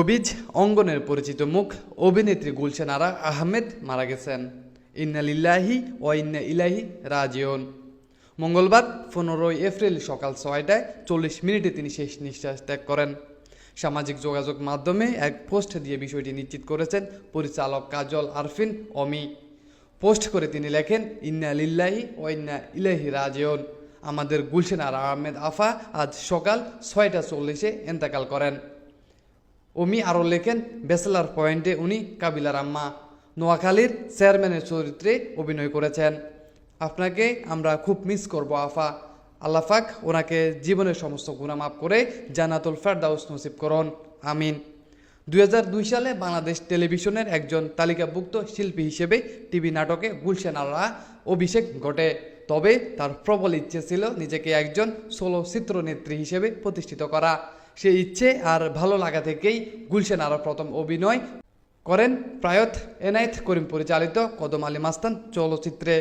Showbiz অঙ্গনের পরিচিত মুখ অভিনেত্রী গুলশান আরা আহমেদ মারা গেছেন। ইন্না লিল্লাহি ওয়া ইন্না ইলাইহি রাজিউন। মঙ্গলবার 15 এপ্রিল সকাল 6টায় 40 মিনিটে তিনি শেষ নিঃশ্বাস ত্যাগ করেন। সামাজিক যোগাযোগ মাধ্যমে এক পোস্ট দিয়ে বিষয়টি নিশ্চিত করেছেন পরিচালক কাজল আরফিন অমি। পোস্ট করে তিনি লেখেন, ইন্না লিল্লাহি ওয়া ইন্না ইলাইহি রাজিউন। আমাদের গুলশান আরা আহমেদ আফা আজ সকাল 6টা 40-এ ইন্তেকাল করেন। অমি আরও লেখেন, ব্যাচেলার পয়েন্টে উনি কাবিলার আম্মা নোয়াখালীর চেয়ারম্যানের চরিত্রে অভিনয় করেছেন। আপনাকে আমরা খুব মিস করব আফা। আল্লাহ পাক ওনাকে জীবনের সমস্ত গুনাহ মাফ করে জান্নাতুল ফেরদাউস নসিব করুন, আমিন। 2002 সালে বাংলাদেশ টেলিভিশনের একজন তালিকাভুক্ত শিল্পী হিসেবে টিভি নাটকে গুলশান আরা অভিষেক ঘটে। তবে তার প্রবল ইচ্ছে ছিল নিজেকে একজন সোলো চিত্রনেত্রী হিসেবে প্রতিষ্ঠিত করা। সেই ইচ্ছে আর ভালো লাগা থেকেই গুলশান আরা প্রথম অভিনয় করেন প্রয়াত এনায়েত করিম পরিচালিত কদম আলী মাস্তান চলচ্চিত্রে।